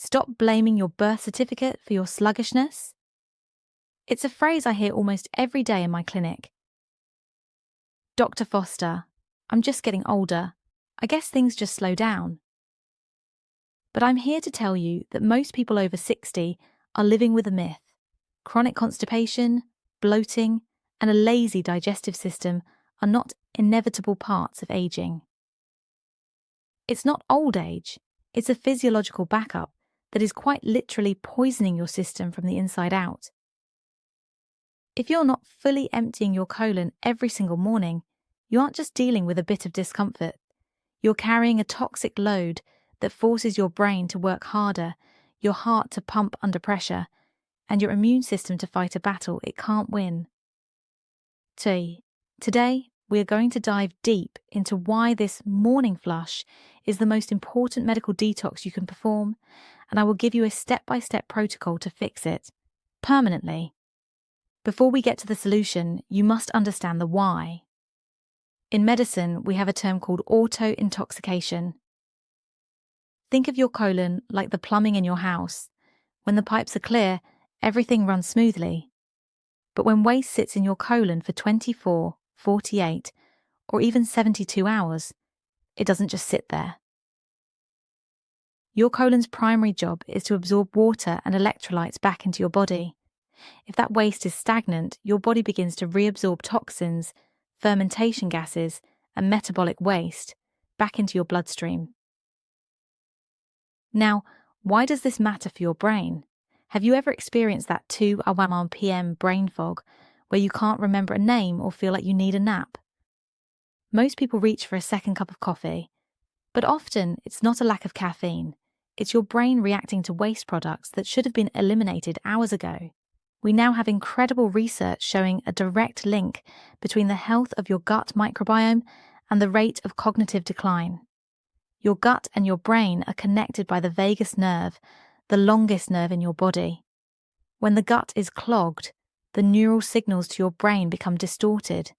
Stop blaming your birth certificate for your sluggishness. It's a phrase I hear almost every day in my clinic. Dr. Foster, I'm just getting older. I guess things just slow down. But I'm here to tell you that most people over 60 are living with a myth. Chronic constipation, bloating, and a lazy digestive system are not inevitable parts of aging. It's not old age, it's a physiological backup that is quite literally poisoning your system from the inside out. If you're not fully emptying your colon every single morning, you aren't just dealing with a bit of discomfort. You're carrying a toxic load that forces your brain to work harder, your heart to pump under pressure, and your immune system to fight a battle it can't win. Today, we are going to dive deep into why this morning flush is the most important medical detox you can perform, and I will give you a step-by-step protocol to fix it, permanently. Before we get to the solution, you must understand the why. In medicine, we have a term called auto-intoxication. Think of your colon like the plumbing in your house. When the pipes are clear, everything runs smoothly. But when waste sits in your colon for 24, 48, or even 72 hours, it doesn't just sit there. Your colon's primary job is to absorb water and electrolytes back into your body. If that waste is stagnant, your body begins to reabsorb toxins, fermentation gases, and metabolic waste back into your bloodstream. Now, why does this matter for your brain? Have you ever experienced that 2 p.m. brain fog where you can't remember a name or feel like you need a nap? Most people reach for a second cup of coffee, but often it's not a lack of caffeine. It's your brain reacting to waste products that should have been eliminated hours ago. We now have incredible research showing a direct link between the health of your gut microbiome and the rate of cognitive decline. Your gut and your brain are connected by the vagus nerve, the longest nerve in your body. When the gut is clogged, the neural signals to your brain become distorted.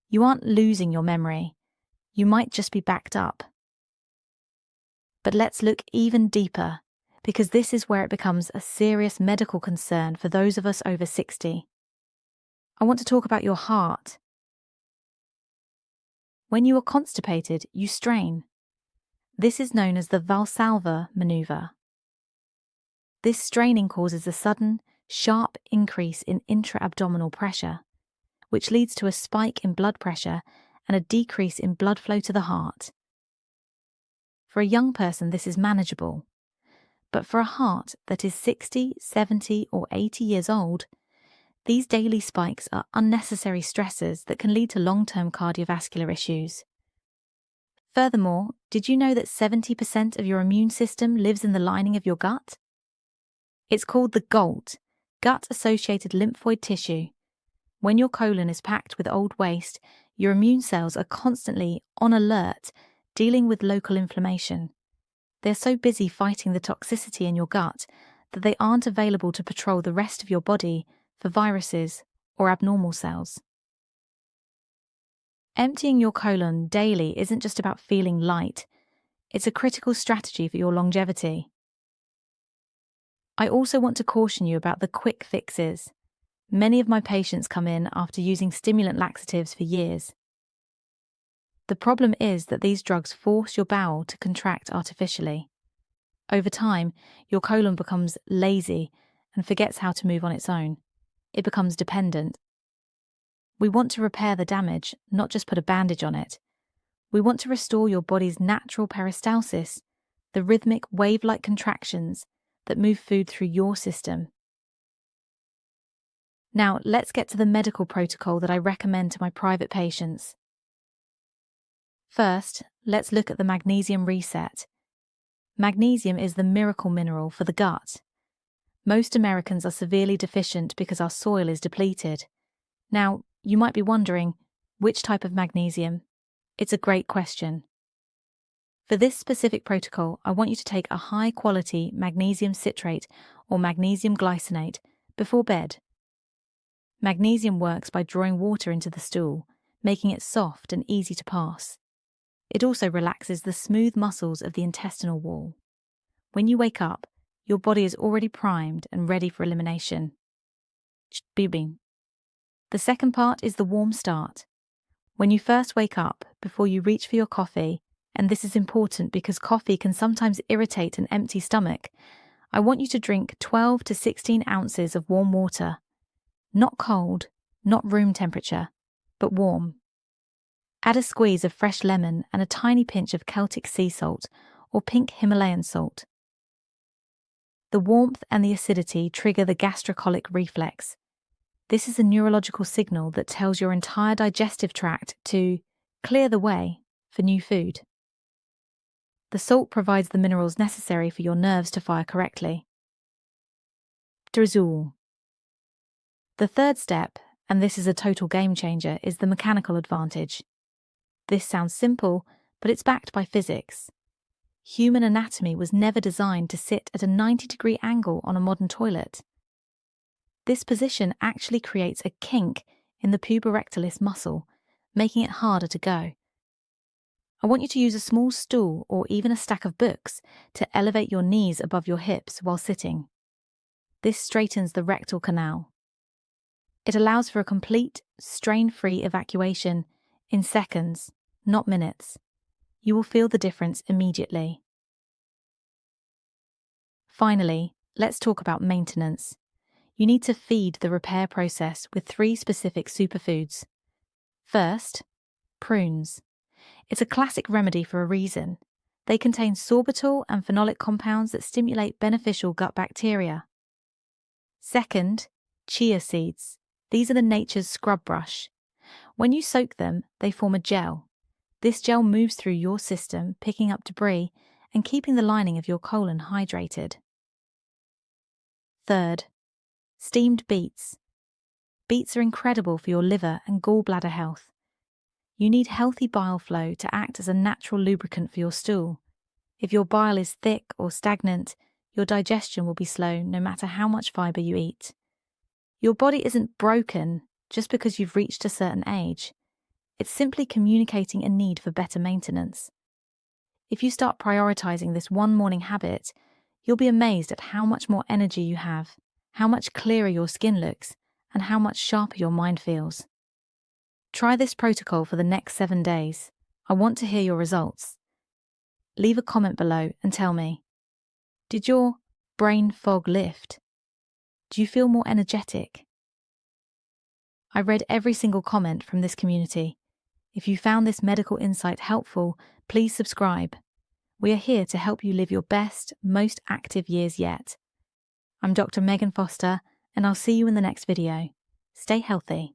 You aren't losing your memory. You might just be backed up. But let's look even deeper, because this is where it becomes a serious medical concern for those of us over 60. I want to talk about your heart. When you are constipated, you strain. This is known as the Valsalva maneuver. This straining causes a sudden, sharp increase in intra-abdominal pressure, which leads to a spike in blood pressure and a decrease in blood flow to the heart. For a young person, this is manageable. But for a heart that is 60, 70, or 80 years old, these daily spikes are unnecessary stressors that can lead to long-term cardiovascular issues. Furthermore, did you know that 70% of your immune system lives in the lining of your gut? It's called the GALT, gut-associated lymphoid tissue. When your colon is packed with old waste, your immune cells are constantly on alert, dealing with local inflammation. They're so busy fighting the toxicity in your gut that they aren't available to patrol the rest of your body for viruses or abnormal cells. Emptying your colon daily isn't just about feeling light. It's a critical strategy for your longevity. I also want to caution you about the quick fixes. Many of my patients come in after using stimulant laxatives for years. The problem is that these drugs force your bowel to contract artificially. Over time, your colon becomes lazy and forgets how to move on its own. It becomes dependent. We want to repair the damage, not just put a bandage on it. We want to restore your body's natural peristalsis, the rhythmic wave-like contractions that move food through your system. Now, let's get to the medical protocol that I recommend to my private patients. First, let's look at the magnesium reset. Magnesium is the miracle mineral for the gut. Most Americans are severely deficient because our soil is depleted. Now, you might be wondering, which type of magnesium? It's a great question. For this specific protocol, I want you to take a high-quality magnesium citrate or magnesium glycinate before bed. Magnesium works by drawing water into the stool, making it soft and easy to pass. It also relaxes the smooth muscles of the intestinal wall. When you wake up, your body is already primed and ready for elimination. The second part is the warm start. When you first wake up, before you reach for your coffee, and this is important because coffee can sometimes irritate an empty stomach, I want you to drink 12 to 16 ounces of warm water. Not cold, not room temperature, but warm. Add a squeeze of fresh lemon and a tiny pinch of Celtic sea salt or pink Himalayan salt. The warmth and the acidity trigger the gastrocolic reflex. This is a neurological signal that tells your entire digestive tract to clear the way for new food. The salt provides the minerals necessary for your nerves to fire correctly. Drizzle. The third step, and this is a total game changer, is the mechanical advantage. This sounds simple, but it's backed by physics. Human anatomy was never designed to sit at a 90-degree angle on a modern toilet. This position actually creates a kink in the puborectalis muscle, making it harder to go. I want you to use a small stool or even a stack of books to elevate your knees above your hips while sitting. This straightens the rectal canal. It allows for a complete, strain-free evacuation in seconds, not minutes. You will feel the difference immediately. Finally, let's talk about maintenance. You need to feed the repair process with 3 specific superfoods. First, prunes. It's a classic remedy for a reason. They contain sorbitol and phenolic compounds that stimulate beneficial gut bacteria. Second, chia seeds. These are the nature's scrub brush. When you soak them, they form a gel. This gel moves through your system, picking up debris and keeping the lining of your colon hydrated. Third, steamed beets. Beets are incredible for your liver and gallbladder health. You need healthy bile flow to act as a natural lubricant for your stool. If your bile is thick or stagnant, your digestion will be slow no matter how much fiber you eat. Your body isn't broken just because you've reached a certain age. It's simply communicating a need for better maintenance. If you start prioritizing this one morning habit, you'll be amazed at how much more energy you have, how much clearer your skin looks, and how much sharper your mind feels. Try this protocol for the next 7 days. I want to hear your results. Leave a comment below and tell me, did your brain fog lift? Do you feel more energetic? I read every single comment from this community. If you found this medical insight helpful, please subscribe. We are here to help you live your best, most active years yet. I'm Dr. Megan Foster, and I'll see you in the next video. Stay healthy.